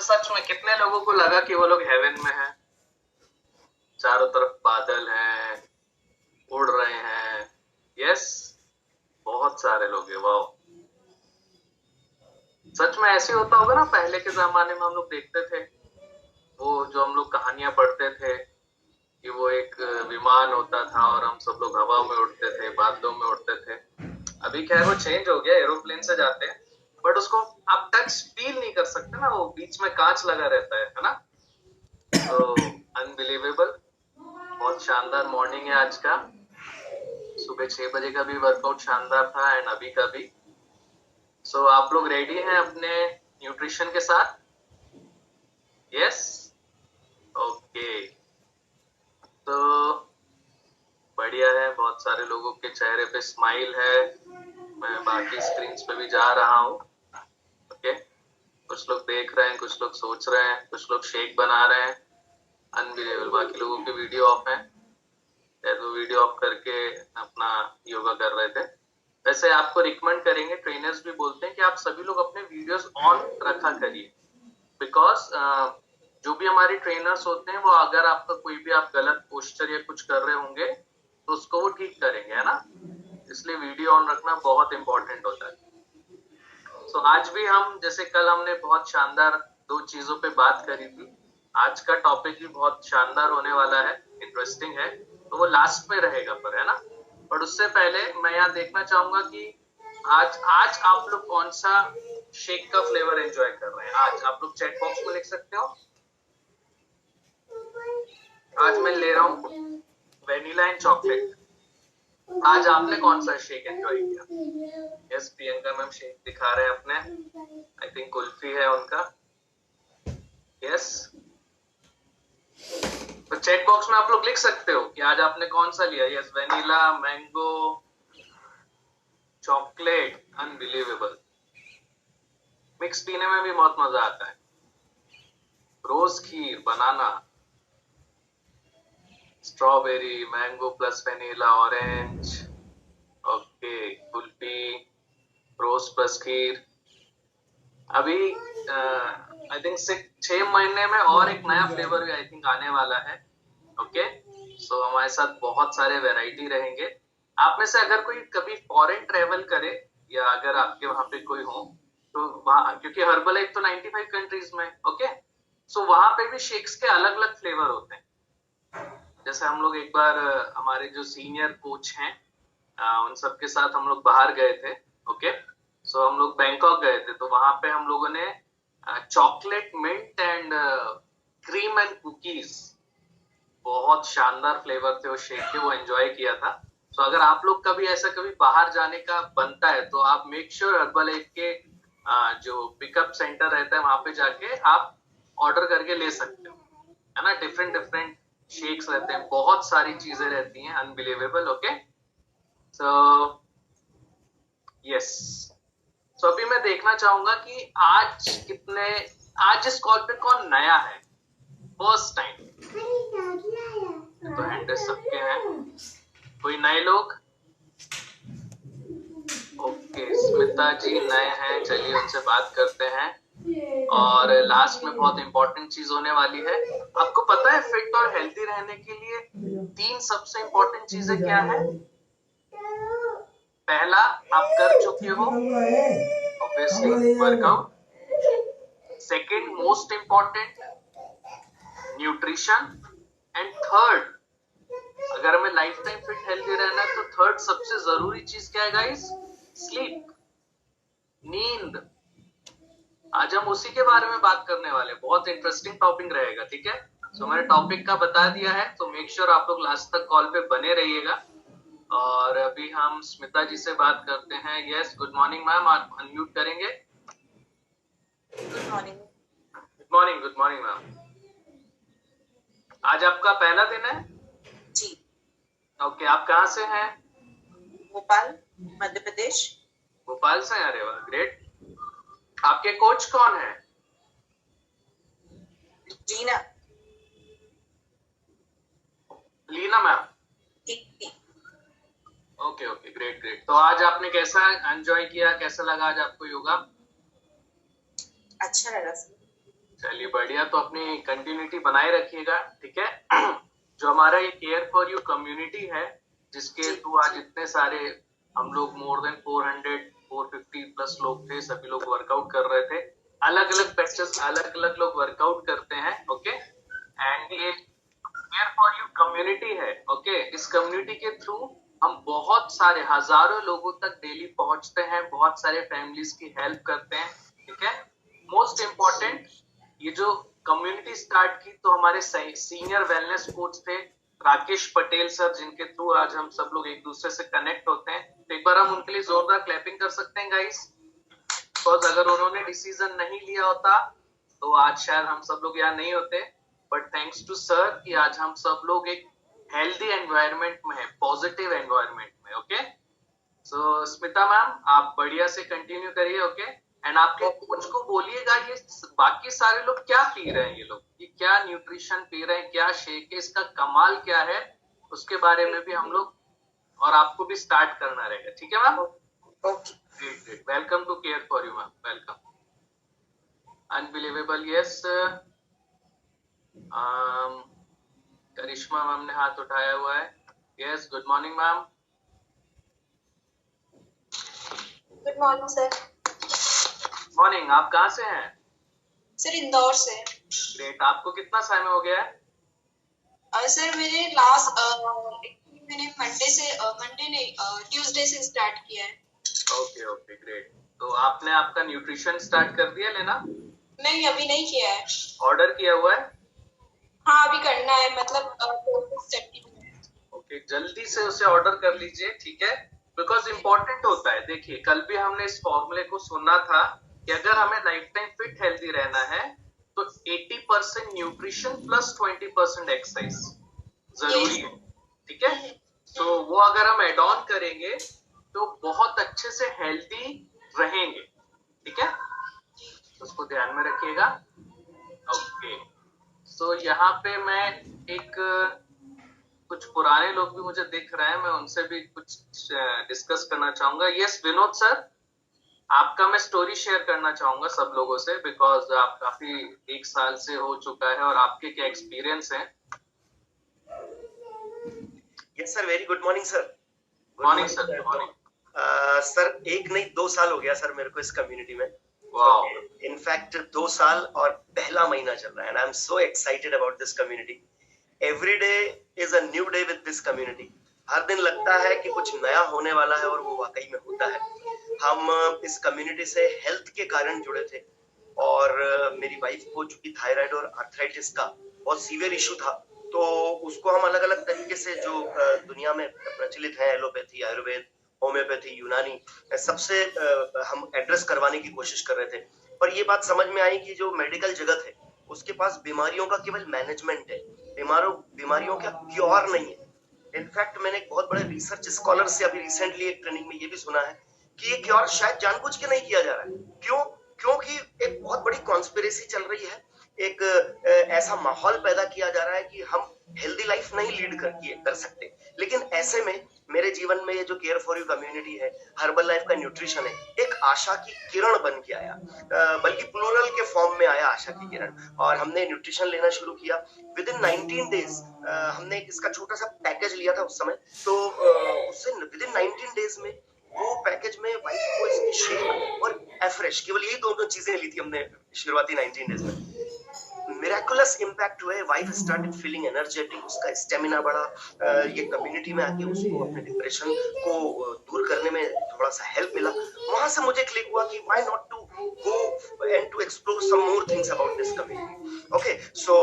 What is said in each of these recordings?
सच में कितने लोगों को लगा कि वो लोग हेवन में हैं, चारों तरफ बादल हैं, उड़ रहे हैं। यस, बहुत सारे लोग हैं। वाह, सच में ऐसे होता होगा ना। पहले के जमाने में हम लोग देखते थे, वो जो हम लोग कहानियां पढ़ते थे कि वो एक विमान होता था और हम सब लोग हवा में उड़ते थे, बादलों में उड़ते थे। अभी क्या है, वो चेंज हो गया, एरोप्लेन से जाते हैं, बट उसको आप टच फील नहीं कर सकते ना, वो बीच में कांच लगा रहता है ना। तो अनबिलीवेबल, बहुत शानदार मॉर्निंग है आज का। सुबह 6 बजे का भी वर्कआउट शानदार था एंड अभी का भी। सो आप लोग रेडी हैं अपने न्यूट्रिशन के साथ? Yes, okay. तो बढ़िया है, बहुत सारे लोगों के चेहरे पे स्माइल है। मैं बाकी स्क्रीन पे भी जा रहा हूँ। ओके, कुछ लोग देख रहे हैं, कुछ लोग सोच रहे हैं, कुछ लोग शेक बना रहे हैं। अनबिलीवेबल, बाकी लोगों की वीडियो ऑफ है, तो वीडियो ऑफ करके अपना योगा कर रहे थे। वैसे आपको रिकमेंड करेंगे, ट्रेनर्स भी बोलते हैं कि आप सभी लोग अपने वीडियोस ऑन रखा करिए, बिकॉज जो भी हमारे ट्रेनर्स होते हैं वो अगर आपका कोई भी आप गलत पोस्चर या कुछ कर रहे होंगे तो उसको वो ठीक करेंगे, है ना। इसलिए वीडियो ऑन रखना बहुत इंपॉर्टेंट होता है। तो आज भी हम, जैसे कल हमने बहुत शानदार 2 चीजों पे बात करी थी, आज का टॉपिक भी बहुत शानदार होने वाला है, इंटरेस्टिंग है, तो वो लास्ट में रहेगा पर, है ना। बट उससे पहले मैं यहाँ देखना चाहूंगा कि आज आज आप लोग कौन सा शेक का फ्लेवर एंजॉय कर रहे हैं। आज आप लोग चैट बॉक्स में लिख सकते हो। आज मैं ले रहा हूँ वेनिला एंड चॉकलेट। आज आपने कौन सा शेक एंजॉय किया? यस, प्रियंका मैम शेक दिखा रहे हैं अपने, आई थिंक कुल्फी है उनका। यस, तो चैट बॉक्स में आप लोग लिख सकते हो कि आज आपने कौन सा लिया। Yes, vanilla, mango, chocolate, unbelievable. Mix पीने में भी बहुत मजा आता है। रोज खीर, banana, strawberry, mango plus vanilla, orange, okay, kulfi, rose plus खीर। अभी आई थिंक 6 महीने में और एक नया फ्लेवर भी आई थिंक आने वाला है। ओके, सो हमारे साथ बहुत सारे वैरायटी रहेंगे। आप में से अगर कोई कभी फॉरेन ट्रेवल करे या अगर आपके वहां पे कोई हो तो वहां, क्योंकि हर्बलाइफ तो 95 कंट्रीज में, ओके, सो वहां पे भी शेक्स के अलग अलग फ्लेवर होते हैं। जैसे हम लोग एक बार हमारे जो सीनियर कोच हैं उन सबके साथ हम लोग बाहर गए थे। ओके, सो हम लोग बैंकॉक गए थे, तो वहां पे हम लोगों ने chocolate mint and cream and cookies, बहुत शानदार फ्लेवर थे वो शेक के, वो एंजॉय किया था। तो अगर आप लोग कभी ऐसा कभी बाहर जाने का बनता है तो आप मेक श्योर हर्बलाइफ के जो पिकअप सेंटर रहता है वहां पे जाके आप ऑर्डर करके ले सकते हो, है ना। डिफरेंट डिफरेंट शेक्स रहते हैं, बहुत सारी चीजें रहती हैं, अनबिलीवेबल। ओके, सो यस, सो अभी मैं देखना चाहूंगा कि आज इस कॉल पे कौन नया है, फर्स्ट टाइम। तो हैंडल सबके हैं, कोई नए लोग? ओके, स्मिता जी नए हैं, चलिए उनसे बात करते हैं। और लास्ट में बहुत इंपॉर्टेंट चीज होने वाली है। आपको पता है फिट और हेल्थी रहने के लिए 3 सबसे इंपॉर्टेंट चीजें क्या है? पहला, आप कर चुके हो obviously workout. Second most important, nutrition. And third, अगर हमें लाइफ टाइम फिट हेल्थी रहना है तो थर्ड सबसे जरूरी चीज क्या है गाइस? स्लीप, नींद। आज हम उसी के बारे में बात करने वाले, बहुत इंटरेस्टिंग टॉपिक रहेगा, ठीक है। सो मैंने टॉपिक का बता दिया है, तो मेक श्योर आप लोग लास्ट तक कॉल पे बने रहिएगा। और अभी हम स्मिता जी से बात करते हैं। यस, गुड मॉर्निंग मैम, आप अनम्यूट करेंगे। Good morning. Good morning, good morning ma'am. आज आपका पहला दिन है? जी। ओके, आप कहाँ से हैं? भोपाल, मध्य प्रदेश। भोपाल से? अरे वाह, ग्रेट। आपके कोच कौन है? Reena. Leena ma'am. Okay okay, great great. तो आज आपने कैसा एंजॉय किया, कैसा लगा आज आपको योगा? अच्छा लगा। चलिए बढ़िया, तो अपनी कंटिन्यूटी बनाए रखिएगा, ठीक है। जो हमारा ये केयर फॉर यू कम्युनिटी है, जिसके जी थ्रू आज इतने सारे हम लोग मोर देन 450 प्लस लोग थे, सभी लोग वर्कआउट कर रहे थे। अलग जी अलग बैचेस, अलग अलग लोग वर्कआउट करते हैं, ओके। एंड ये केयर फॉर यू कम्युनिटी है, ओके। इस कम्युनिटी के थ्रू हम बहुत सारे हजारों लोगों तक डेली पहुंचते हैं, बहुत सारे फैमिलीज की हेल्प करते हैं, ठीक है। मोस्ट इम्पोर्टेंट, ये जो कम्युनिटी स्टार्ट की तो हमारे सीनियर वेलनेस कोच थे राकेश पटेल सर, जिनके थ्रू आज हम सब लोग एक दूसरे से कनेक्ट होते हैं। तो एक बार हम उनके लिए जोरदार क्लैपिंग कर सकते हैं गाइस, बिकॉज अगर उन्होंने डिसीजन नहीं लिया होता तो आज शायद हम सब लोग यहाँ नहीं होते। बट थैंक्स टू सर कि आज हम सब लोग एक हेल्दी एनवायरनमेंट में है, पॉजिटिव एनवायरनमेंट में, ओके। सो स्मिता मैम, आप बढ़िया से कंटिन्यू करिए, ओके। एंड आपके कोच को बोलिएगा ये बाकी सारे लोग क्या पी रहे हैं, ये क्या न्यूट्रिशन पी रहे हैं, क्या शेक है, इसका कमाल क्या है, उसके बारे में भी हम लोग और आपको भी स्टार्ट करना रहेगा, ठीक है ma'am. Okay great great, welcome to care for you ma'am, welcome. Unbelievable, yes. Karishma ma'am ने हाथ उठाया हुआ है, yes. Good morning ma'am. Good morning sir. Morning, आप कहाँ से हैं? सर इंदौर से। ग्रेट, आपको कितना समय हो गया है? सर मेरे लास्ट मैंने मंडे नहीं ट्यूसडे से स्टार्ट किया है। Okay okay great. तो आपने आपका न्यूट्रिशन स्टार्ट कर दिया लेना? नहीं अभी नहीं किया है। ऑर्डर किया हुआ है? हाँ अभी करना है, मतलब ओके, जल्दी से उसे ऑर्डर कर लीजिए, ठीक है। बिकॉज इम्पोर्टेंट होता है। देखिए, कल भी हमने इस फॉर्मूले को सुना था कि अगर हमें लाइफ टाइम फिट हेल्दी रहना है तो 80% न्यूट्रिशन प्लस 20% एक्सरसाइज जरूरी है, ठीक है। तो वो अगर हम एड ऑन करेंगे तो बहुत अच्छे से हेल्दी रहेंगे, ठीक है। उसको ध्यान में रखिएगा, ओके। सो यहाँ पे मैं एक कुछ पुराने लोग भी मुझे दिख रहे हैं, मैं उनसे भी कुछ डिस्कस करना चाहूंगा। यस विनोद सर, आपका मैं स्टोरी शेयर करना चाहूंगा सब लोगों से, बिकॉज आप काफी 1 साल से हो चुका है और आपके क्या एक्सपीरियंस है। Yes sir, very good morning sir. Morning sir, good morning sir. 1 नहीं 2 साल हो गया सर मेरे को इस कम्युनिटी में। वाओ, इनफैक्ट 2 साल और पहला महीना चल रहा है and I am so excited about this community. Every day is a new day with this community. हर दिन लगता है कि कुछ नया होने वाला है और वो वाकई में होता है। हम इस कम्युनिटी से हेल्थ के कारण जुड़े थे और मेरी वाइफ को चूंकि थायराइड और आर्थराइटिस का बहुत सीवियर इशू था, तो उसको हम अलग अलग तरीके से जो दुनिया में प्रचलित है, एलोपैथी, आयुर्वेद, होम्योपैथी, यूनानी, सबसे हम एड्रेस करवाने की कोशिश कर रहे थे। पर ये बात समझ में आई कि जो मेडिकल जगत है उसके पास बीमारियों का केवल मैनेजमेंट है, बीमारियों का क्योर नहीं है। इनफैक्ट मैंने एक बहुत बड़े रिसर्च स्कॉलर से अभी रिसेंटली एक ट्रेनिंग में ये भी सुना है कि ये क्योर शायद जानबूझ के नहीं किया जा रहा है। क्यों? क्योंकि एक बहुत बड़ी कॉन्स्पिरेसी चल रही है, एक ऐसा माहौल पैदा किया जा रहा है कि हम हेल्दी लाइफ नहीं लीड कर सकते। लेकिन ऐसे में मेरे जीवन में ये जो केयर फॉर यू कम्युनिटी है, हर्बल लाइफ का न्यूट्रिशन है, एक आशा की किरण बन के आया, बल्कि प्लूरल के फॉर्म में आया आशा की किरण। और हमने न्यूट्रिशन लेना शुरू किया। विद इन 19 डेज हमने इसका छोटा सा पैकेज लिया था उस समय, तो उससे विद इन 19 डेज में वो पैकेज में वाइफ को इसकी शेक और एफ्रेश, केवल यही दोनों चीजें ली थी हमने शुरुआती 19 डेज में। मिराकुलस इम्पैक्ट हुए। वाइफ स्टार्टेड फीलिंग एनर्जेटिक, उसका स्टेमिना बढ़ा। ये कम्युनिटी में आके उसको अपने डिप्रेशन को दूर करने में थोड़ा सा हेल्प मिला। वहां से मुझे क्लिक हुआ कि why not to go and to explore some more things about this community. Okay, so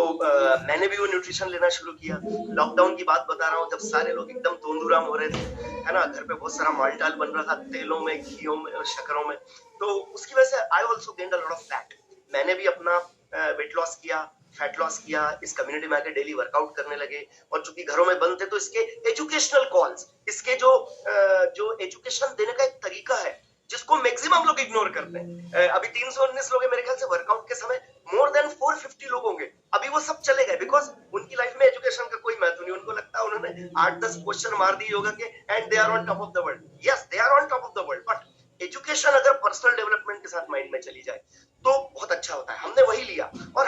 मैंने भी वो न्यूट्रिशन लेना शुरू किया। लॉकडाउन की बात बता रहा हूँ, जब सारे लोग एकदम तोंदुराम हो रहे थे, है ना, घर पे बहुत सारा मालटाल बन रहा था, तेलों में, घियों में और शक्करों में, तो उसकी वजह से I also gained a lot of fat. मैंने भी अपना वेट लॉस किया, फैट लॉस किया, इस कम्युनिटी में आके डेली वर्कआउट करने लगे। और चूंकि घरों में बंद थे तो इसके एजुकेशनल कॉल्स, इसके जो एजुकेशन देने का एक तरीका है जिसको मैक्सिमम लोग इग्नोर करते हैं। अभी 319 लोग हैं मेरे ख्याल से, वर्कआउट के समय मोर देन 450 लोग होंगे। अभी वो सब चले गए बिकॉज उनकी लाइफ में एजुकेशन का कोई महत्व नहीं। उनको लगता है उन्होंने 8-10 क्वेश्चन मार दिए योगा के and they are on top of the world. Yes, they are on top of the world, but education अगर पर्सनल डेवलपमेंट के साथ माइंड में चली जाए तो बहुत अच्छा होता है। हमने वही लिया और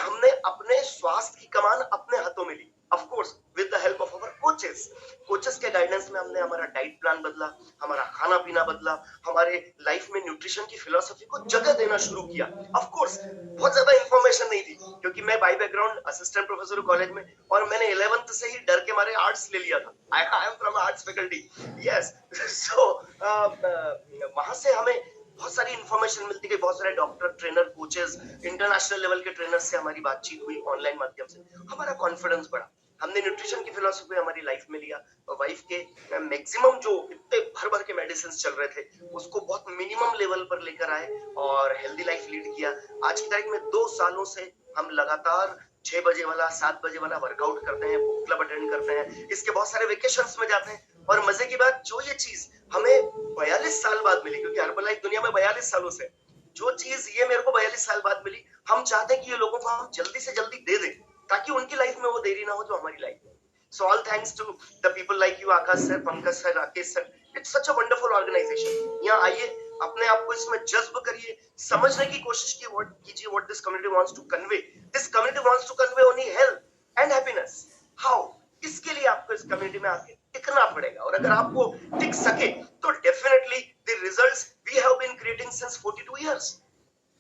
स्वास्थ्य की कमान अपने हाथों में ली, of course with the help of our coaches के गाइडेंस में हमने हमारा डाइट प्लान बदला, हमारा खाना पीना बदला, हमारे लाइफ में न्यूट्रिशन की फिलॉसफी को जगह देना शुरू किया। ऑफ कोर्स बहुत ज्यादा इंफॉर्मेशन नहीं थी, क्योंकि मैं by background assistant professor college में, और मैंने 11th से ही डर के मारे आर्ट्स ले लिया था। I am from arts faculty, yes. So वहां से हमें बहुत सारी इंफॉर्मेशन मिलती गई, बहुत सारे doctor, trainer, coaches, international level के ट्रेनर से हमारी बातचीत हुई ऑनलाइन माध्यम से, हमारा कॉन्फिडेंस बढ़ा। हमने न्यूट्रिशन की फिलॉसफी हमारी लाइफ में लिया, और वाइफ के मैक्सिमम जो इतने भर भर के मेडिसिन चल रहे थे उसको बहुत मिनिमम लेवल पर लेकर आए और हेल्दी लाइफ लीड किया। आज की तारीख में 2 सालों से हम लगातार 6 बजे वाला, 7 बजे वाला वर्कआउट करते हैं, बुक क्लब अटेंड करते हैं, इसके बहुत सारे वेकेशंस में जाते हैं। और मजे की बात, जो ये चीज हमें 42 साल बाद मिली, क्योंकि हर्बलाइफ दुनिया में 42 सालों से, जो चीज ये मेरे को 42 साल बाद मिली, हम चाहते हैं कि ये लोगों को हम जल्दी से जल्दी दे दें, ताकि उनकी लाइफ में वो देरी ना हो जो हमारी लाइफ में। So all thanks to the people like you, Akash sir, Pankaj sir, Rakesh sir. It's such a wonderful organization. यहाँ आइए, अपने आप को इसमें जज्ब करिए, समझने की कोशिश कीजिए what this community wants to convey. This community wants to convey only health and happiness. How? इसके लिए आपको इस कम्युनिटी में आके टिकना पड़ेगा, और अगर आपको टिक सके तो definitely the results we have been creating since 42 years.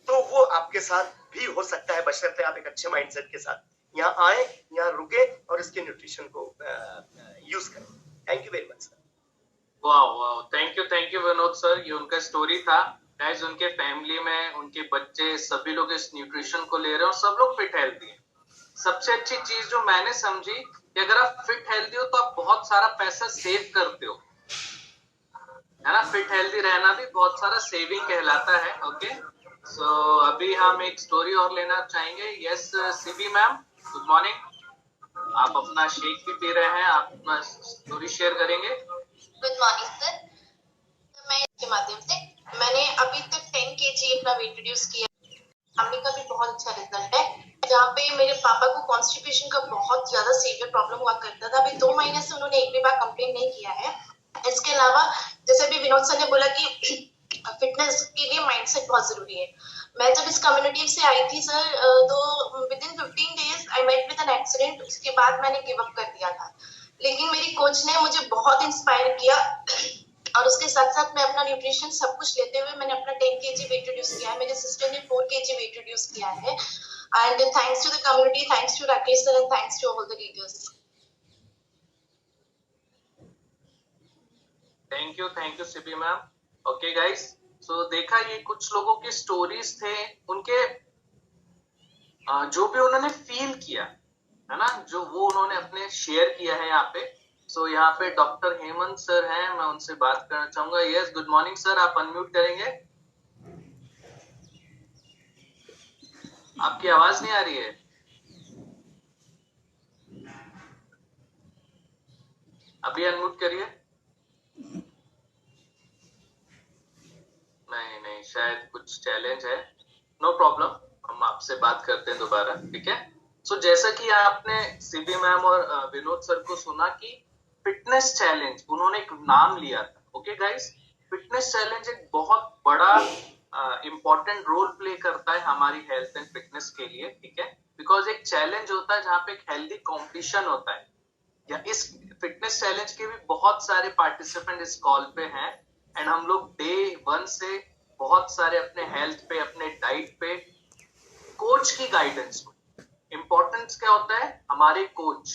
तो वो आपके साथ भी हो सकता है, बशर्ते आप एक अच्छे माइंडसेट के साथ यहाँ आए, यहाँ रुके और इसके न्यूट्रिशन को यूज करें। Thank you very much sir. वाह, थैंक यू विनोद सर। ये उनका स्टोरी था गाइस, उनके फैमिली में उनके बच्चे सभी लोग इस न्यूट्रिशन को ले रहे हैं और सब लोग फिट हेल्दी हैं। सबसे अच्छी चीज जो मैंने समझी कि अगर आप फिट हेल्दी हो तो आप बहुत सारा पैसा सेव करते हो, है ना। फिट हेल्दी रहना भी बहुत सारा सेविंग कहलाता है। ओके, सो अभी हम एक स्टोरी और लेना चाहेंगे। Yes CB ma'am, good morning. आप अपना शेक भी पी रहे हैं, आप अपना स्टोरी शेयर करेंगे। Good morning sir. तो मैं इसके माध्यम से मैंने अभी तक 10 kg अपना वेट रिड्यूस किया। फैमिली का भी बहुत अच्छा रिजल्ट है। जहाँ पे मेरे पापा को कॉन्स्टिपेशन का बहुत ज्यादा सीवियर प्रॉब्लम हुआ करता था, अभी 2 महीने से उन्होंने एक भी बार कंप्लेन नहीं किया है। इसके अलावा जैसे अभी विनोद सर ने बोला कि फिटनेस के लिए माइंडसेट बहुत जरूरी है। मैं जब इस कम्युनिटी से आई थी सर, तो within 15 days I met with an accident. उसके बाद मैंने गिव अप कर दिया था, लेकिन मेरी कोच ने मुझे बहुत इंस्पायर किया, और उसके साथ साथ मैं अपना न्यूट्रिशन सब कुछ लेते हुए मैंने अपना 10 kg वेट रिड्यूस किया है। मेरे सिस्टर ने 4 kg वेट रिड्यूस किया है। And thanks to the community, thanks to Rakesh sir and thanks to all the leaders. Thank you CB ma'am. Okay guys, so देखा ये कुछ लोगों की स्टोरीज थे, उनके जो भी उन्होंने फील किया है ना, जो वो उन्होंने अपने शेयर किया है यहाँ पे। सो यहाँ पे डॉक्टर हेमंत सर हैं, मैं उनसे बात करना चाहूंगा। यस, गुड मॉर्निंग सर, आप अनम्यूट करेंगे। आपकी आवाज नहीं आ रही है। अभी अनम्यूट करिए। नहीं, शायद कुछ चैलेंज है। नो प्रॉब्लम, हम आपसे बात करते हैं दोबारा, ठीक है। सो जैसा कि आपने सीबी मैम और विनोद सर को सुना कि फिटनेस चैलेंज उन्होंने एक नाम लिया था। ओके गाइस, फिटनेस चैलेंज एक बहुत बड़ा इंपॉर्टेंट रोल प्ले करता है हमारी हेल्थ एंड फिटनेस के लिए, ठीक है। बिकॉज एक चैलेंज होता है जहाँ पे एक हेल्दी कॉम्पिटिशन होता है। या इस फिटनेस चैलेंज के भी बहुत सारे पार्टिसिपेंट इस कॉल पे हैं, एंड हम लोग डे 1 से बहुत सारे अपने हेल्थ पे, अपने डाइट पे, कोच की गाइडेंस को, इंपॉर्टेंस क्या होता है, हमारे कोच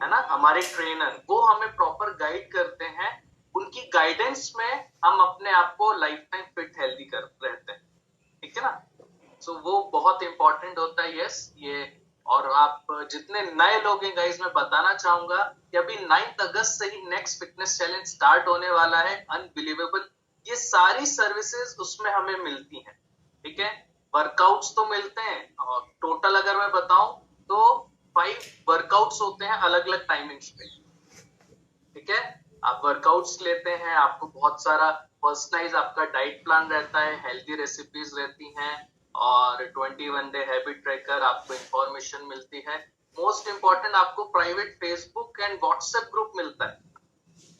है ना, हमारे ट्रेनर, वो हमें प्रॉपर गाइड करते हैं। उनकी गाइडेंस में हम अपने आप को लाइफ टाइम फिट हेल्दी कर रहते हैं, ठीक है ना। सो वो बहुत इंपॉर्टेंट होता है। यस, ये और आप जितने नए लोग हैं गाइस, मैं बताना चाहूंगा कि अभी 9 अगस्त से ही नेक्स्ट फिटनेस चैलेंज स्टार्ट होने वाला है। अनबिलीवेबल, ये सारी सर्विसेज उसमें हमें मिलती हैं, ठीक है। वर्कआउट्स तो मिलते हैं, और टोटल अगर मैं बताऊं तो 5 वर्कआउट्स होते हैं अलग अलग टाइमिंग्स पे, ठीक है। आप वर्कआउट्स लेते हैं, आपको बहुत सारा पर्सनलाइज आपका डाइट प्लान रहता है, हेल्दी रेसिपीज रहती हैं, और 21 डे हैबिट ट्रैकर, आपको इंफॉर्मेशन मिलती है। मोस्ट इंपॉर्टेंट, आपको private Facebook and WhatsApp group मिलता है,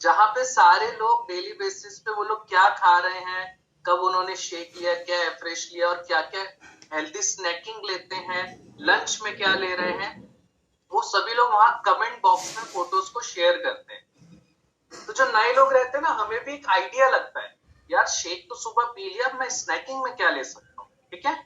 जहां पे सारे लोग डेली बेसिस पे वो लोग क्या खा रहे हैं, कब उन्होंने शेक लिया, क्या फ्रेश लिया, और क्या क्या हेल्दी स्नैकिंग लेते हैं, लंच में क्या ले रहे हैं, वो सभी लोग वहां कमेंट बॉक्स में फोटोज को शेयर करते हैं। तो जो नए लोग रहते हैं ना, हमें भी एक आइडिया लगता है, यार शेक तो सुबह पी लिया, मैं स्नैकिंग में क्या ले सकता हूँ, ठीक है।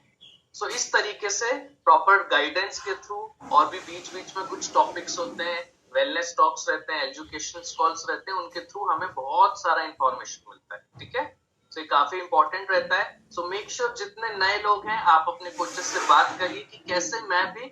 सो इस तरीके से प्रॉपर गाइडेंस के थ्रू, और भी बीच बीच में कुछ टॉपिक्स होते हैं, वेलनेस टॉक्स रहते हैं, एजुकेशन कॉल्स रहते हैं, उनके थ्रू हमें बहुत सारा इंफॉर्मेशन मिलता है, ठीक है। तो ये काफी इंपॉर्टेंट रहता है। सो मेक श्योर जितने नए लोग हैं, आप अपने कोचेस से बात करिए कि कैसे मैं भी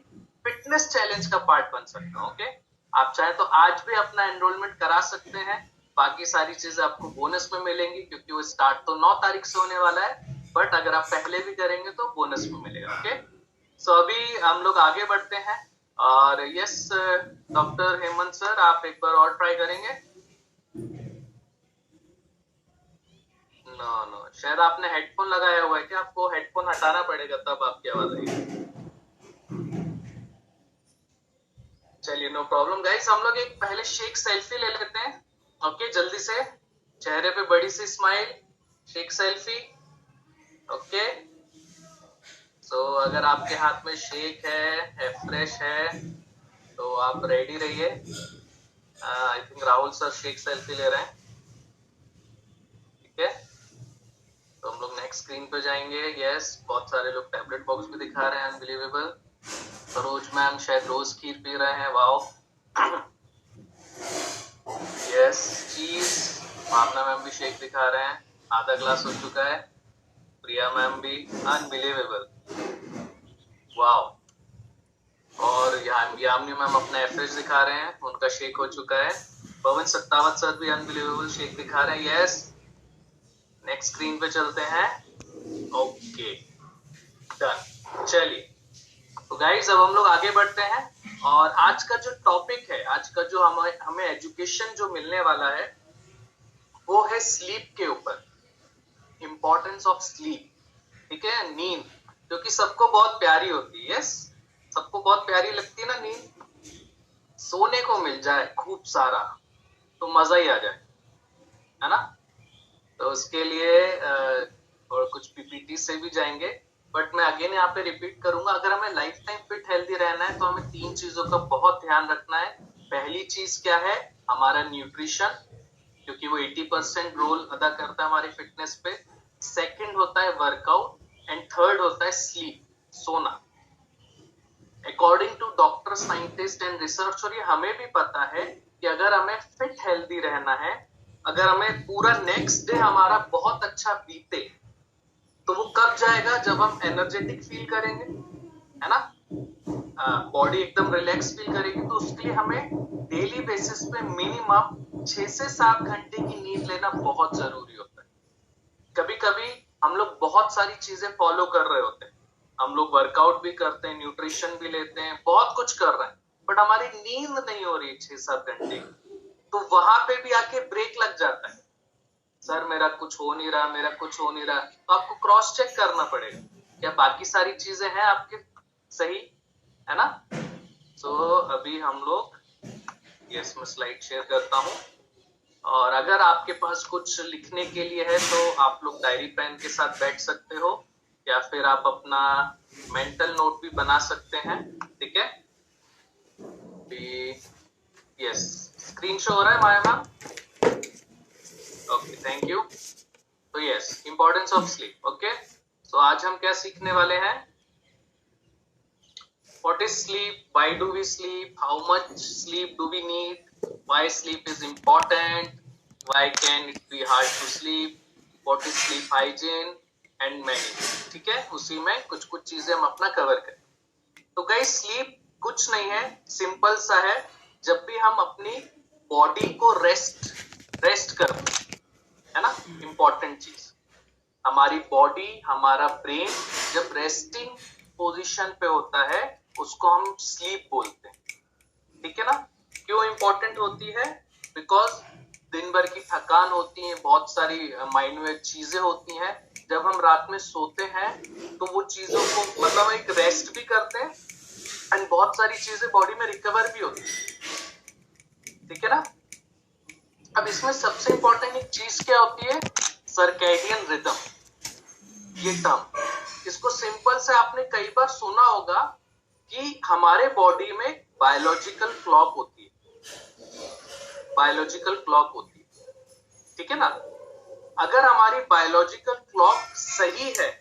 फिटनेस चैलेंज का पार्ट बन सकता हूँ, ओके। आप चाहे तो आज भी अपना एनरोलमेंट करा सकते हैं, बाकी सारी चीजें आपको बोनस में मिलेंगी, क्योंकि वो स्टार्ट तो 9 तारीख से होने वाला है, बट अगर आप पहले भी करेंगे तो बोनस में मिलेगा, ओके। सो अभी हम लोग आगे बढ़ते हैं, और यस डॉक्टर हेमंत सर, आप एक बार और ट्राई करेंगे। नो, शायद आपने हेडफोन लगाया हुआ है क्या, आपको हेडफोन हटाना पड़ेगा तब आपकी आवाज आएगी। चलिए, नो प्रॉब्लम गाइस, हम लोग एक पहले शेक सेल्फी ले लेते हैं, ओके। जल्दी से चेहरे पे बड़ी सी स्माइल, शेक सेल्फी, ओके। सो अगर आपके हाथ में शेक है, फ्रेश है, तो आप रेडी रहिए। I think Rahul sir shake selfie ले रहे हैं, ठीक है। तो हम लोग नेक्स्ट स्क्रीन पे जाएंगे। यस, बहुत सारे लोग टैबलेट बॉक्स भी दिखा रहे हैं, अनबिलीवेबल। सरोज मैम शायद रोज खीर पी रहे हैं, वाओ। यस, चीज, भावना मैम भी शेक दिखा रहे हैं, आधा ग्लास हो चुका है। प्रिया मैम भी, अनबिलीवेबल, वाओ। और यामिनी मैम अपना एफरेज दिखा रहे हैं, उनका शेक हो चुका है। पवन सत्तावत सर भी अनबिलीवेबल शेक दिखा रहे हैं। यस, नेक्स्ट स्क्रीन पे चलते हैं, ओके, डन। चलिए, तो गाइज अब हम लोग आगे बढ़ते हैं, और आज का जो टॉपिक है, आज का जो हमें एजुकेशन जो मिलने वाला है, वो है स्लीप के ऊपर, इंपॉर्टेंस ऑफ स्लीप, ठीक है। नींद, क्योंकि सबको बहुत प्यारी होती है, यस, सबको बहुत प्यारी लगती है ना नींद। सोने को मिल जाए खूब सारा तो मजा ही आ जाए, है ना। तो उसके लिए और कुछ पीपीटी से भी जाएंगे, बट मैं अगेन यहाँ पे रिपीट करूंगा, अगर हमें लाइफ टाइम फिट हेल्दी रहना है तो हमें 3 चीजों का बहुत ध्यान रखना है। पहली चीज क्या है, हमारा न्यूट्रिशन, क्योंकि वो 80% रोल अदा करता है हमारी फिटनेस पे। सेकंड होता है वर्कआउट, एंड थर्ड होता है स्लीप, सोना। According to doctor, scientist and research, और ये हमें भी पता है कि अगर हमें फिट हेल्दी रहना है, अगर हमें पूरा नेक्स्ट डे हमारा बहुत अच्छा बीते, तो वो कब जाएगा, जब हम एनर्जेटिक फील करेंगे, है ना, बॉडी एकदम रिलैक्स फील करेगी। तो उसके लिए हमें डेली बेसिस पे मिनिमम 6 से 7 घंटे की नींद लेना बहुत जरूरी होता है। कभी कभी हम लोग बहुत सारी चीजें फॉलो कर रहे होते हैं, हम लोग वर्कआउट भी करते हैं, न्यूट्रिशन भी लेते हैं, बहुत कुछ कर रहे हैं, बट हमारी नींद नहीं हो रही 6-7 घंटे, तो वहां पे भी आके ब्रेक लग जाता है। सर मेरा कुछ हो नहीं रहा, मेरा कुछ हो नहीं रहा, तो आपको क्रॉस चेक करना पड़ेगा, क्या बाकी सारी चीजें हैं आपके सही, है ना। सो अभी हम लोग, यस, मैं स्लाइड शेयर करता हूँ, और अगर आपके पास कुछ लिखने के लिए है तो आप लोग डायरी पेन के साथ बैठ सकते हो, या फिर आप अपना मेंटल नोट भी बना सकते हैं, ठीक है। यस, स्क्रीन शो हो रहा है Maya ma'am, okay, thank you. तो yes, importance of sleep, okay. So आज हम क्या सीखने वाले हैं, what is sleep, why do we sleep, how much sleep do we need, why sleep is important, why can it be hard to sleep, what is sleep hygiene and many, ठीक है। उसी में कुछ कुछ चीजें हम अपना कवर करें। तो गाइस, स्लीप कुछ नहीं है, सिंपल सा है, जब भी हम अपनी बॉडी को रेस्ट करते, है ना, इंपॉर्टेंट चीज, हमारी बॉडी, हमारा ब्रेन जब रेस्टिंग पोजीशन पे होता है, उसको हम स्लीप बोलते हैं, ठीक है ना। क्यों इंपॉर्टेंट होती है, बिकॉज दिन भर की थकान होती है, बहुत सारी माइंड में चीजें होती हैं, जब हम रात में सोते हैं तो वो चीजों को, मतलब एक रेस्ट भी करते हैं, एंड बहुत सारी चीजें बॉडी में रिकवर भी होती है, ठीक है ना। अब इसमें सबसे इंपॉर्टेंट एक चीज क्या होती है, सर्कैडियन रिदम, ये टर्म, इसको सिंपल से आपने कई बार सुना होगा कि हमारे बॉडी में बायोलॉजिकल क्लॉक होती है, बायोलॉजिकल क्लॉक होती है, ठीक है ना। अगर हमारी बायोलॉजिकल क्लॉक सही है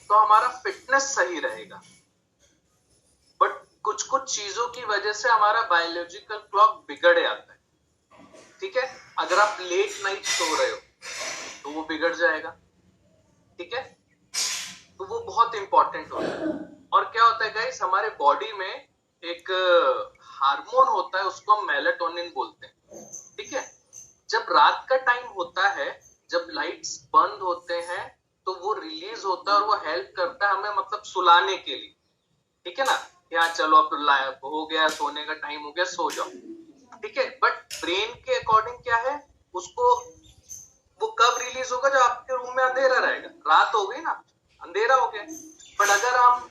तो हमारा फिटनेस सही रहेगा, बट कुछ कुछ चीजों की वजह से हमारा बायोलॉजिकल क्लॉक बिगड़ जाता है, ठीक है। अगर आप लेट नाइट सो रहे हो तो वो बिगड़ जाएगा, ठीक है। तो वो बहुत इंपॉर्टेंट होता है। और क्या होता है गाइस, हमारे बॉडी में एक हार्मोन होता है, उसको हम मेलाटोनिन बोलते हैं, ठीक है। जब रात का टाइम होता है, जब लाइट्स बंद होते हैं तो वो रिलीज होता है और वो हेल्प करता है हमें, मतलब सुलाने के लिए, ठीक है ना। यहाँ चलो अब हो गया, सोने का टाइम हो गया, सो जाओ, ठीक है। बट ब्रेन के अकॉर्डिंग क्या है, उसको वो कब रिलीज होगा, जब आपके रूम में अंधेरा रहेगा, रात हो गई ना, अंधेरा हो गया। बट अगर हम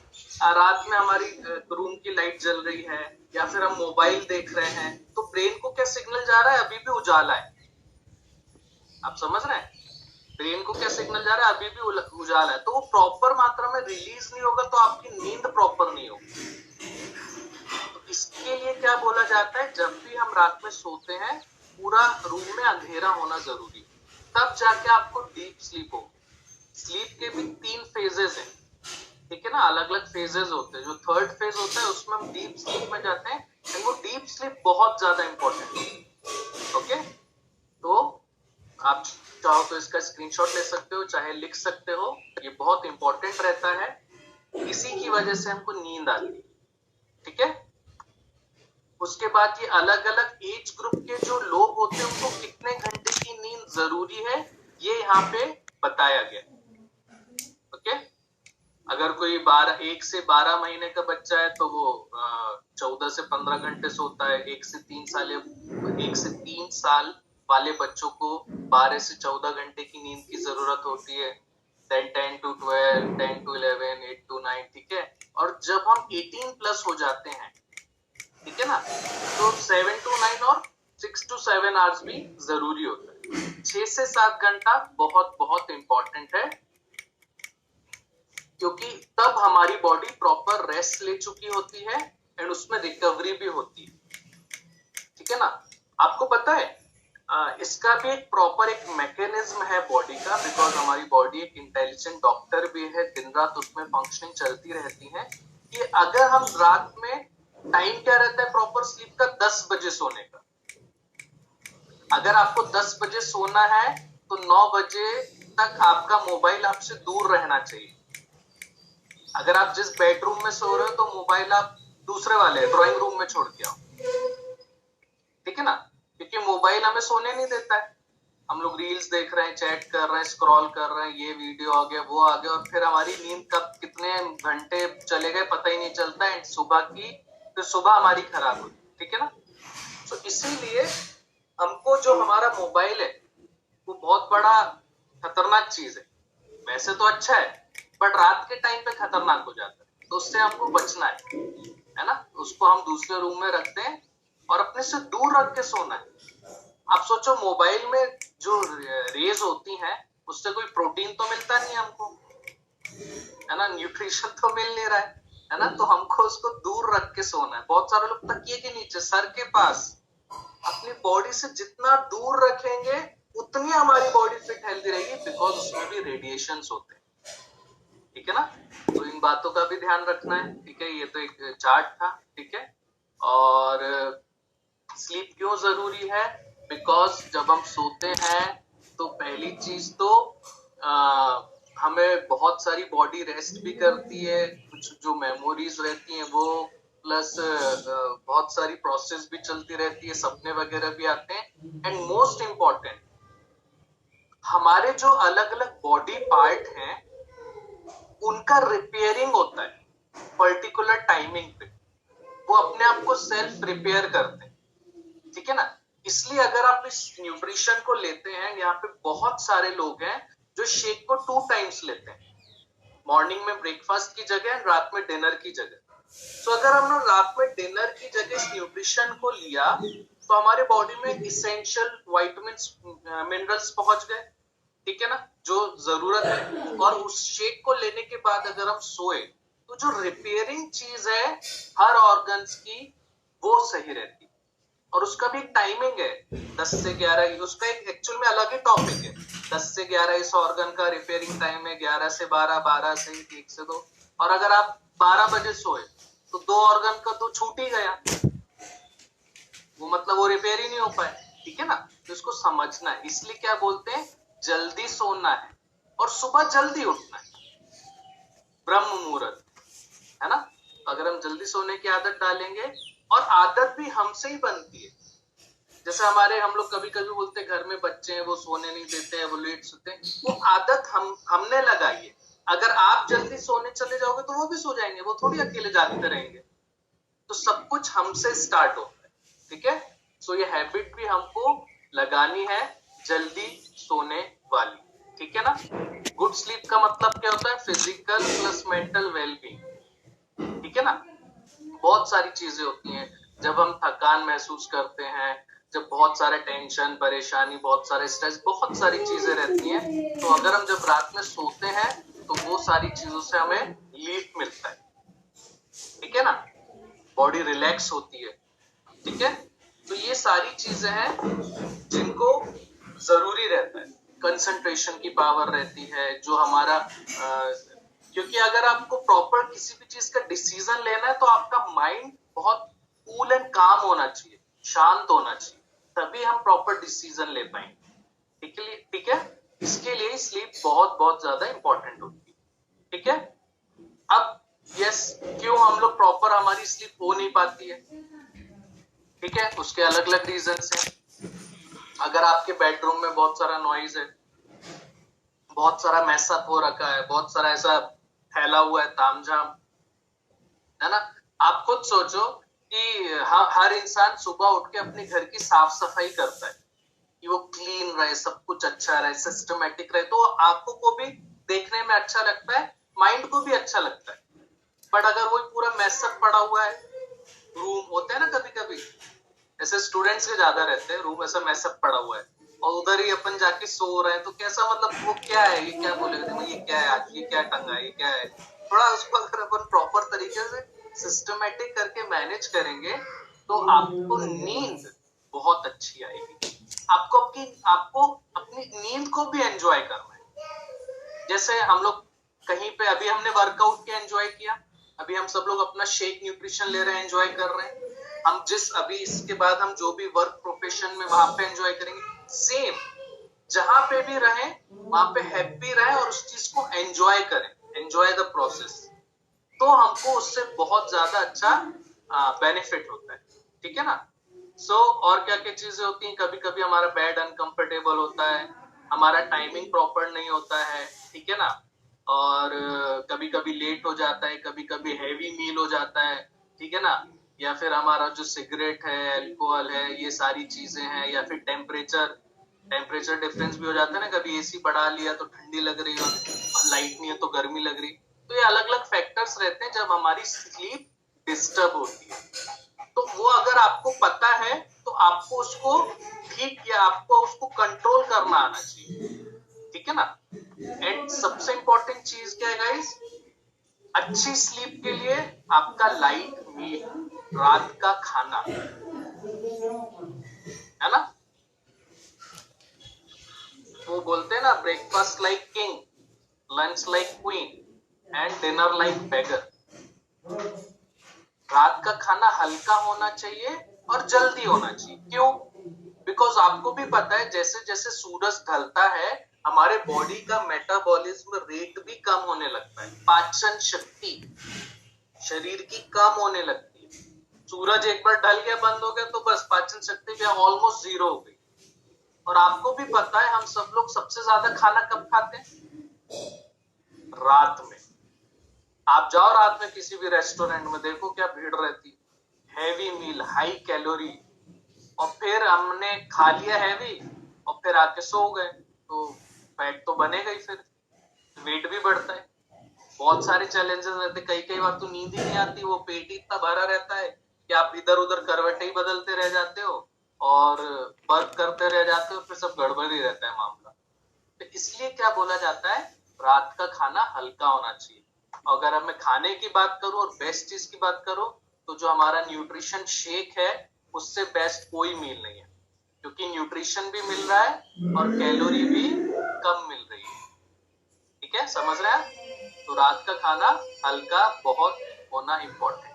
रात में हमारी रूम की लाइट जल रही है या फिर हम मोबाइल देख रहे हैं, तो ब्रेन को क्या सिग्नल जा रहा है, अभी भी उजाला है। आप समझ रहे हैं, ब्रेन को क्या सिग्नल जा रहा है, अभी भी उजाला है। तो वो प्रॉपर मात्रा में रिलीज नहीं होगा तो आपकी नींद प्रॉपर नहीं होगी। तो इसके लिए क्या बोला जाता है, जब भी हम रात में सोते हैं पूरा रूम में अंधेरा होना जरूरी है, तब जाके आपको डीप स्लीप होगी। स्लीप के भी 3 फेजेस हैं, ठीक है ना, अलग अलग फेजेस होते हैं। जो थर्ड फेज होता है उसमें हम डीप स्लीप में जाते हैं, एंड वो डीप स्लीप बहुत ज्यादा इंपॉर्टेंट है, ओके। तो आप चाहो तो इसका स्क्रीनशॉट ले सकते हो, चाहे लिख सकते हो, ये बहुत इंपॉर्टेंट रहता है, इसी की वजह से हमको नींद आती है, ठीक है। उसके बाद ये अलग अलग एज ग्रुप के जो लोग होते हैं उनको कितने घंटे की नींद जरूरी है, ये यहाँ पे बताया गया, ओके। अगर कोई 1 से 12 महीने का बच्चा है तो वो 14 से 15 घंटे सोता है। 1 से 3 साल वाले बच्चों को 12 से 14 घंटे की नींद की जरूरत होती है। देन 10 to 12, 10 to 11, 8 to 9, ठीक है। और जब हम 18 प्लस हो जाते हैं, ठीक है ना, तो 7 to 9 और 6 to 7 आवर्स भी जरूरी होता है। 6 से 7 घंटा बहुत बहुत इंपॉर्टेंट है, क्योंकि तब हमारी बॉडी प्रॉपर रेस्ट ले चुकी होती है एंड उसमें रिकवरी भी होती है, ठीक है ना। आपको पता है इसका भी एक प्रॉपर एक मैकेनिज्म है बॉडी का, बिकॉज हमारी बॉडी एक इंटेलिजेंट डॉक्टर भी है, दिन रात उसमें फंक्शनिंग चलती रहती है। कि अगर हम रात में टाइम क्या रहता है प्रॉपर स्लीप का, 10 बजे सोने का। अगर आपको 10 बजे सोना है तो 9 बजे तक आपका मोबाइल आपसे दूर रहना चाहिए। अगर आप जिस बेडरूम में सो रहे हो तो मोबाइल आप दूसरे वाले ड्राइंग रूम में छोड़ के आओ, ठीक है ना, क्योंकि मोबाइल हमें सोने नहीं देता है। हम लोग रील्स देख रहे हैं, चैट कर रहे हैं, स्क्रॉल कर रहे हैं, ये वीडियो आ गया, वो आ गया, और फिर हमारी नींद कब कितने घंटे चले गए पता ही नहीं चलता है। फिर सुबह हमारी खराब हुई, ठीक है ना। तो इसीलिए हमको जो हमारा मोबाइल है वो बहुत बड़ा खतरनाक चीज है। वैसे तो अच्छा है बट रात के टाइम पे खतरनाक हो जाता है, तो उससे हमको बचना है ना। उसको हम दूसरे रूम में रखते हैं और अपने से दूर रख के सोना है। आप सोचो मोबाइल में जो रेज होती हैं उससे कोई प्रोटीन तो मिलता नहीं हमको, है ना, न्यूट्रिशन तो मिल नहीं रहा है ना। तो हमको उसको दूर रख के सोना है। बहुत सारे लोग तकिए के नीचे, सर के पास, अपनी बॉडी से जितना दूर रखेंगे उतनी हमारी बॉडी फिट हेल्दी रहेगी, बिकॉज उसमें भी रेडिएशंस होते हैं, ठीक है ना। तो इन बातों का भी ध्यान रखना है, ठीक है। ये तो एक चार्ट था, ठीक है। और स्लीप क्यों जरूरी है, बिकॉज जब हम सोते हैं तो पहली चीज तो हमें बहुत सारी बॉडी रेस्ट भी करती है, कुछ जो मेमोरीज रहती हैं वो, प्लस बहुत सारी प्रोसेस भी चलती रहती है, सपने वगैरह भी आते हैं। एंड मोस्ट इम्पॉर्टेंट, हमारे जो अलग अलग बॉडी पार्ट हैं उनका रिपेयरिंग होता है पर्टिकुलर टाइमिंग पे, वो अपने आप को सेल्फ रिपेयर करते हैं, ठीक है ना। इसलिए अगर आप इस न्यूट्रिशन को लेते हैं, यहाँ पे बहुत सारे लोग हैं जो शेक को 2 टाइम्स लेते हैं, मॉर्निंग में ब्रेकफास्ट की जगह, रात में डिनर की जगह। तो अगर हम लोग रात में डिनर की जगह इस न्यूट्रिशन को लिया तो हमारे बॉडी में इसेंशियल विटामिन्स, मिनरल्स पहुंच गए, ठीक है ना, जो जरूरत है। और उस शेक को लेने के बाद अगर हम सोए तो जो रिपेयरिंग चीज है हर ऑर्गन्स की वो सही रहती है। और उसका भी एक टाइमिंग है 10 से 11, उसका एक एक्चुअल में अलग ही टॉपिक है। 10 से 11 इस ऑर्गन का रिपेयरिंग टाइम है, 11 से 12, 12 से 1 से 2। और अगर आप 12 बजे सोए तो 2 ऑर्गन का तो छूट ही गया, वो मतलब वो रिपेयर ही नहीं हो पाए, ठीक है ना। तो इसको समझना है, इसलिए क्या बोलते हैं, जल्दी सोना है और सुबह जल्दी उठना है, ब्रह्म मुहूर्त, है ना। अगर हम जल्दी सोने की आदत डालेंगे, और आदत भी हमसे ही बनती है। जैसे हम लोग कभी कभी बोलते हैं घर में बच्चे हैं वो सोने नहीं देते हैं, वो लेट सोते हैं, वो आदत हमने लगाई है। अगर आप जल्दी सोने चले जाओगे तो वो भी सो जाएंगे, वो थोड़ी अकेले जागते रहेंगे। तो सब कुछ हमसे स्टार्ट होता है, ठीक है। सो ये हैबिट भी हमको लगानी है, जल्दी सोने वाली, ठीक है ना। गुड स्लीप का मतलब क्या होता है, फिजिकल प्लस मेंटल वेलबींग, ठीक है ना। बहुत सारी चीजें होती हैं जब हम थकान महसूस करते हैं, जब बहुत सारे टेंशन, परेशानी, बहुत सारे स्ट्रेस, बहुत सारी चीजें रहती हैं। तो अगर हम जब रात में सोते हैं तो वो सारी चीजों से हमें रिलीफ मिलता है, ठीक है ना। बॉडी रिलैक्स होती है, ठीक है। तो ये सारी चीजें हैं जिनको जरूरी रहता है। कंसंट्रेशन की पावर रहती है, जो हमारा क्योंकि अगर आपको प्रॉपर किसी भी चीज का डिसीजन लेना है तो आपका माइंड बहुत कूल एंड काम होना चाहिए, शांत होना चाहिए, तभी हम प्रॉपर डिसीजन ले पाएंगे, ठीक है। इसके लिए स्लीप बहुत बहुत ज्यादा इंपॉर्टेंट होती है, ठीक है। अब यस, क्यों हम लोग प्रॉपर हमारी स्लीप हो नहीं पाती है, ठीक है, उसके अलग अलग रीजंस हैं। अगर आपके बेडरूम में बहुत सारा नॉइज है, बहुत सारा मैसअप हो रखा है, बहुत सारा ऐसा फैला हुआ है तामझाम, है ना। आप खुद सोचो कि हर इंसान सुबह उठ के अपने घर की साफ सफाई करता है कि वो क्लीन रहे, सब कुछ अच्छा रहे, सिस्टमेटिक रहे, तो आंखों को भी देखने में अच्छा लगता है, माइंड को भी अच्छा लगता है। बट अगर वो पूरा मैसअप पड़ा हुआ है, रूम होते हैं ना कभी कभी ऐसे स्टूडेंट्स के ज्यादा रहते हैं, रूम ऐसा मैसअप पड़ा हुआ है और उधर ही अपन जाके सो रहे हैं, तो कैसा, मतलब वो क्या है, ये क्या बोलेगा, ये क्या है आज, ये क्या टंगा है, ये क्या है। थोड़ा उसको अगर अपन प्रॉपर तरीके से सिस्टमेटिक करके मैनेज करेंगे तो आपको नींद बहुत अच्छी आएगी। आपको अपनी नींद को भी एंजॉय करना है। जैसे हम लोग कहीं पे, अभी हमने वर्कआउट किया, एंजॉय किया, अभी हम सब लोग अपना शेक न्यूट्रिशन ले रहे हैं, एंजॉय कर रहे हैं। हम अभी इसके बाद हम जो भी वर्क प्रोफेशन में वहां पे एंजॉय करेंगे, सेम जहां पे भी रहे वहां पे हैप्पी रहे और उस चीज को एंजॉय करें, एंजॉय द प्रोसेस, तो हमको उससे बहुत ज्यादा अच्छा बेनिफिट होता है, ठीक है ना। और क्या क्या चीजें होती हैं, कभी कभी हमारा बेड अनकंफर्टेबल होता है, हमारा टाइमिंग प्रॉपर नहीं होता है, ठीक है ना। और कभी कभी लेट हो जाता है, कभी कभी हैवी मील हो जाता है, ठीक है ना। या फिर हमारा जो सिगरेट है, अल्कोहल है, ये सारी चीजें हैं, या फिर टेम्परेचर डिफरेंस भी हो जाता है ना, कभी एसी बढ़ा लिया तो ठंडी लग रही हो, लाइट नहीं है तो गर्मी लग रही। तो ये अलग अलग फैक्टर्स रहते हैं जब हमारी स्लीप डिस्टर्ब होती है। तो वो अगर आपको पता है तो आपको उसको ठीक, या आपको उसको कंट्रोल करना आना चाहिए, ठीक है ना। एंड सबसे इंपॉर्टेंट चीज क्या है गाइस, अच्छी स्लीप के लिए आपका लाइट मील, रात का खाना, है ना। वो बोलते हैं ना, breakfast like king, lunch like queen and dinner like beggar. रात का खाना हल्का होना चाहिए और जल्दी होना चाहिए। क्यों? बिकॉज आपको भी पता है जैसे जैसे सूरज ढलता है हमारे बॉडी का मेटाबॉलिज्म रेट भी कम होने लगता है, पाचन शक्ति शरीर की कम होने लगती है। सूरज एक बार ढल गया, बंद हो गया, तो बस पाचन शक्ति भी ऑलमोस्ट जीरो हो गई। और आपको भी पता है हम सब लोग सबसे ज्यादा खाना कब खाते हैं? रात में। आप जाओ रात में किसी भी रेस्टोरेंट में, देखो क्या भीड़ रहती, हैवी मील, हाई कैलोरी, और फिर हमने खा लिया हैवी और फिर आके सो गए, तो फैट तो बनेगा ही, फिर वेट भी बढ़ता है। बहुत सारे चैलेंजेस रहते, कई कई बार तो नींद ही नहीं आती, वो पेट ही इतना भरा रहता है कि आप इधर उधर करवटें ही बदलते रह जाते हो और वर्क करते रह जाते हो, फिर सब गड़बड़ ही रहता है मामला। तो इसलिए क्या बोला जाता है, रात का खाना हल्का होना चाहिए। अगर अब मैं खाने की बात करूं और बेस्ट चीज की बात करूं, तो जो हमारा न्यूट्रिशन शेक है उससे बेस्ट कोई मील नहीं है, क्योंकि न्यूट्रिशन भी मिल रहा है और कैलोरी भी कम मिल रही है। ठीक है, समझ रहे हैं? तो रात का खाना हल्का बहुत होना इम्पोर्टेंट।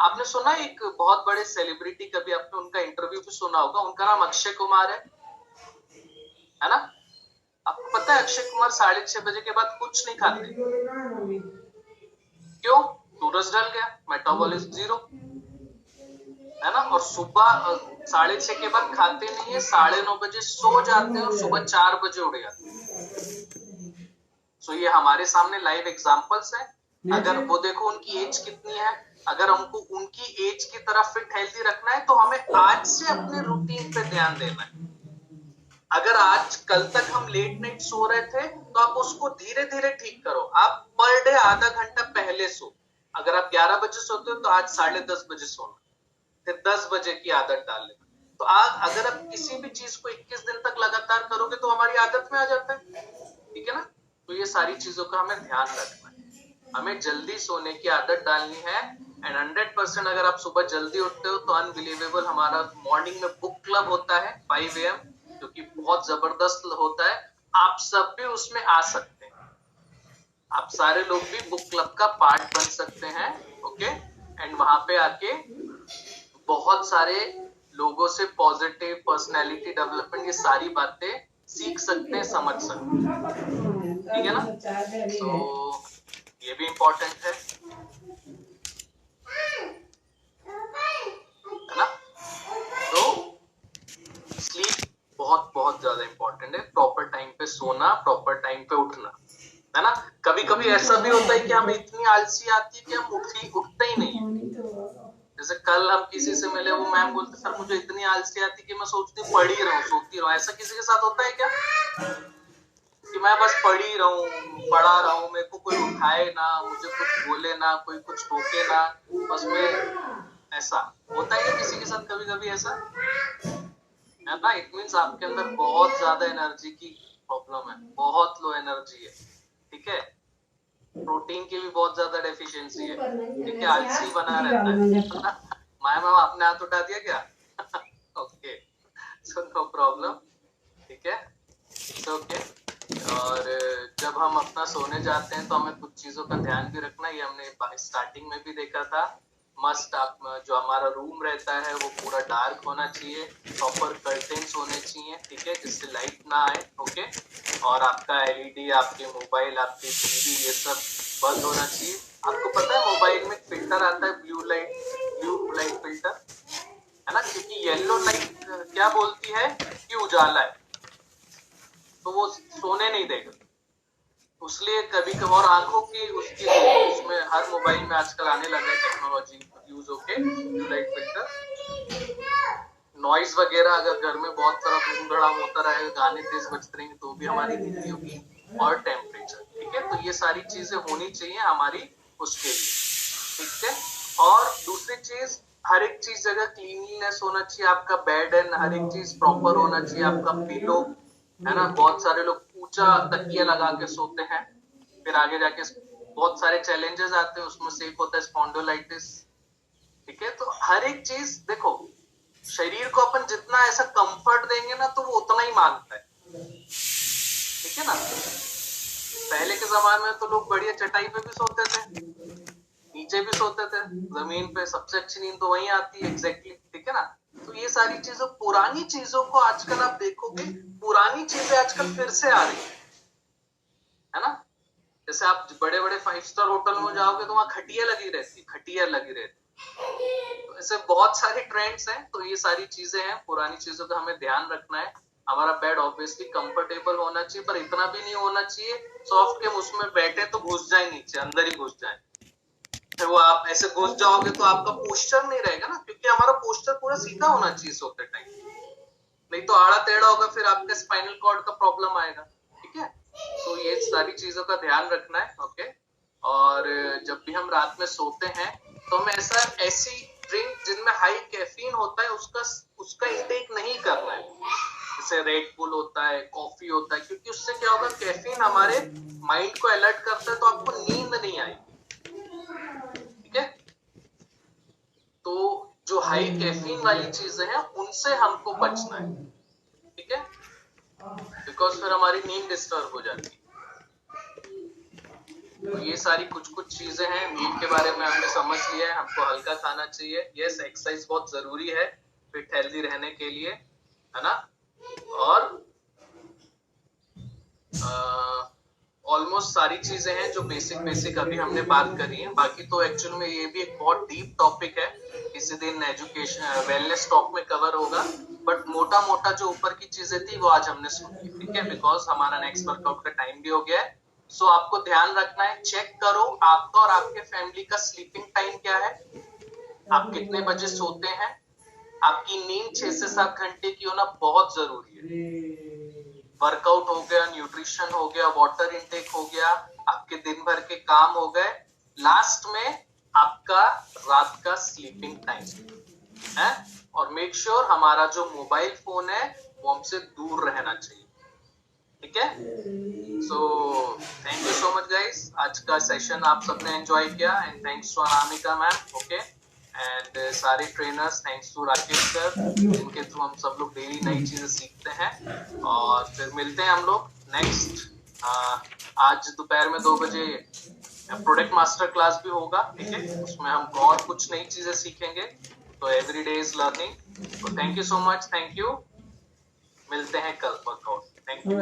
आपने सुना एक बहुत बड़े सेलिब्रिटी, कभी आपने उनका इंटरव्यू भी सुना होगा, उनका नाम अक्षय कुमार है ना? आपको पता है अक्षय कुमार 6:30 बजे के बाद कुछ नहीं खाते। क्यों? सूरज ढल गया, मेटाबॉलिज्म 0 है ना। और सुबह 6:30 के बाद खाते नहीं है, 9:30 बजे सो जाते हैं और सुबह 4 बजे उठ जाते हैं। सो ये हमारे सामने लाइव एग्जांपल्स है। अगर वो देखो उनकी एज कितनी है, अगर हमको उनकी एज की तरह फिट हेल्दी रखना है तो हमें आज से अपने रूटीन पे ध्यान देना है। अगर आज कल तक हम लेट नाइट सो रहे थे तो आप उसको धीरे धीरे ठीक करो। आप पर डे आधा घंटा पहले सो। अगर आप 11 बजे सोते हो तो आज 10:30 बजे सोना, फिर 10 बजे की आदत डाल लेना। तो आज अगर आप किसी भी चीज को 21 दिन तक लगातार करोगे तो हमारी आदत में आ जाता है। ठीक है ना? तो ये सारी चीजों का हमें ध्यान रखना है। हमें जल्दी सोने की आदत डालनी है। एंड 100% अगर आप सुबह जल्दी उठते हो तो अनबिलीवेबल, हमारा मॉर्निंग में बुक क्लब होता है 5 AM, जो कि बहुत जबरदस्त होता है। आप सब भी उसमें आ सकते हैं। आप सारे लोग भी बुक क्लब का पार्ट बन सकते हैं। ओके, एंड वहां पे आके बहुत सारे लोगों से पॉजिटिव पर्सनैलिटी डेवलपमेंट, ये सारी बातें सीख सकते हैं, समझ सकते हैं। ठीक है ना? तो ये भी इम्पोर्टेंट है ना? तो स्लीप बहुत बहुत ज्यादा इम्पोर्टेंट है। प्रॉपर टाइम पे सोना, प्रॉपर टाइम पे उठना, है ना। कभी कभी ऐसा भी होता है कि हमें इतनी आलसी आती है कि हम उठते ही नहीं है। जैसे कल हम किसी से मिले, वो मैम बोलते सर मुझे इतनी आलसी आती कि मैं सोचती पढ़ ही रहूं, सोती रहूं। ऐसा किसी के साथ होता है क्या कि मैं बस पढ़ ही रहूं, पढ़ा रहूं, मेरे को कोई उठाए ना, मुझे कुछ बोले ना, कोई कुछ टोके ना, बस मैं, ऐसा होता है क्या किसी के साथ? कभी कभी ऐसा है ना। इट मीन्स आपके अंदर बहुत ज्यादा एनर्जी की प्रॉब्लम है, बहुत लो एनर्जी है। ठीक है, प्रोटीन की भी बहुत ज्यादा डेफिशिएंसी है। ठीक है, आलसी बना रहता है। मैम आपने हाथ उठा दिया क्या? Okay, so no problem. ठीक है, ओके। और जब हम अपना सोने जाते हैं तो हमें कुछ चीजों का ध्यान भी रखना है। ये हमने स्टार्टिंग में भी देखा था। मस्ट आप जो हमारा रूम रहता है वो पूरा डार्क होना चाहिए, प्रॉपर कर्टेन्स होने चाहिए। ठीक है, जिससे लाइट ना आए। ओके, और आपका LED, आपके मोबाइल, आपकी टीवी, ये सब बंद होना चाहिए। आपको पता है मोबाइल में फिल्टर आता है, ब्लू लाइट फिल्टर, है ना, क्योंकि येलो लाइट क्या बोलती है कि उजाला है, तो वो सोने नहीं देगा। उसलिए कभी कभी, और आंखों की उसमें हर मोबाइल में आजकल आने लगा है टेक्नोलॉजी यूज होके ब्लू लाइट फिल्टर। नॉइज वगैरह अगर घर में बहुत सारा धूम-धड़ाम होता रहेगा, गाने तेज बजते रहेंगे तो भी हमारी नींद होगी, और टेम्परेचर। ठीक है, तो ये सारी चीजें होनी चाहिए हमारी उसके लिए। ठीक है, और दूसरी चीज, हर एक चीज जगह क्लीनलीनेस होना चाहिए। आपका बेड एंड हर एक चीज प्रॉपर होना चाहिए। आपका पिलो, है ना, बहुत सारे लोग ऊंचा तकिया लगा के सोते हैं, फिर आगे जाके बहुत सारे चैलेंजेस आते हैं, उसमें से एक होता है स्पॉन्डिलाइटिस। ठीक है, तो हर एक चीज देखो, शरीर को अपन जितना ऐसा कंफर्ट देंगे ना तो वो उतना ही मांगता है। ठीक है ना? पहले के जमाने में तो लोग बढ़िया चटाई पे भी सोते थे, नीचे भी सोते थे, जमीन पे सबसे अच्छी नींद तो वहीं आती है। एग्जैक्टली, ठीक है ना? तो ये सारी चीजों, पुरानी चीजों को आजकल आप देखोगे, पुरानी चीजें आजकल फिर से आ रही है ना। जैसे आप बड़े बड़े 5 स्टार होटल में जाओगे तो वहां खटिया लगी रहती। तो ऐसे बहुत सारे ट्रेंड्स हैं। तो ये सारी चीजें हैं, पुरानी चीजों का हमें ध्यान रखना है। हमारा बेड ऑब्वियसली कंफर्टेबल होना चाहिए, पर इतना भी नहीं होना चाहिए सॉफ्ट के उसमें बैठे तो घुस जाए नीचे, अंदर ही घुस जाए। फिर वो आप ऐसे घुस जाओगे तो आपका पोस्चर नहीं रहेगा ना, क्योंकि हमारा पोस्चर पूरा सीधा होना चाहिए सोते टाइम, नहीं तो आड़ा टेढ़ा होगा, फिर आपके स्पाइनल कॉर्ड का प्रॉब्लम आएगा। ठीक है, तो ये सारी चीजों का ध्यान रखना है। ओके, और जब भी हम रात में सोते हैं तो हमें ऐसी ड्रिंक जिनमें हाई कैफीन होता है उसका इंटेक नहीं करना है। जैसे रेड बुल होता है, कॉफी होता है, क्योंकि उससे क्या होगा, कैफीन हमारे माइंड को अलर्ट करता है, तो आपको नींद नहीं आएगी। ठीक है, तो जो हाई कैफीन वाली चीजें हैं उनसे हमको बचना है। ठीक है, बिकॉज फिर हमारी नींद डिस्टर्ब हो जाती है। तो ये सारी कुछ चीजें हैं। नींद के बारे में हमने समझ लिया है, हमको हल्का खाना चाहिए। यस, एक्सरसाइज बहुत जरूरी है फिट हेल्दी रहने के लिए, है ना। और ऑलमोस्ट सारी चीजें हैं जो बेसिक अभी हमने बात करी है। बाकी तो एक्चुअल में ये भी एक बहुत डीप टॉपिक है, किसी दिन एजुकेशन वेलनेस टॉक में कवर होगा, बट मोटा जो ऊपर की चीजें थी वो आज हमने सुनी। ठीक है, बिकॉज हमारा नेक्स्ट वर्कआउट का टाइम भी हो गया है। सो आपको ध्यान रखना है, चेक करो आपका और आपके फैमिली का स्लीपिंग टाइम क्या है, आप कितने बजे सोते हैं। आपकी नींद 6 से 7 घंटे की होना बहुत जरूरी है। वर्कआउट हो गया, न्यूट्रिशन हो गया, वाटर इनटेक हो गया, आपके दिन भर के काम हो गए, लास्ट में आपका रात का स्लीपिंग टाइम है। और मेक श्योर हमारा जो मोबाइल फोन है वो हमसे दूर रहना चाहिए। ठीक है, so thank you so much guys, आज का सेशन आप सबने एंजॉय किया, and thanks to Anamika ma'am, okay, and सारे trainers, thanks to Rakesh sir, जिनके थ्रू हम सब लोग डेली नई चीजें सीखते हैं। और फिर मिलते हैं हम लोग नेक्स्ट आज दोपहर में 2 बजे प्रोडक्ट मास्टर क्लास भी होगा। ठीक है, उसमें हम और कुछ नई चीजें सीखेंगे। तो एवरी डे इज लर्निंग। तो thank you so much, thank you, मिलते हैं कल वर्कआउट। Thank you.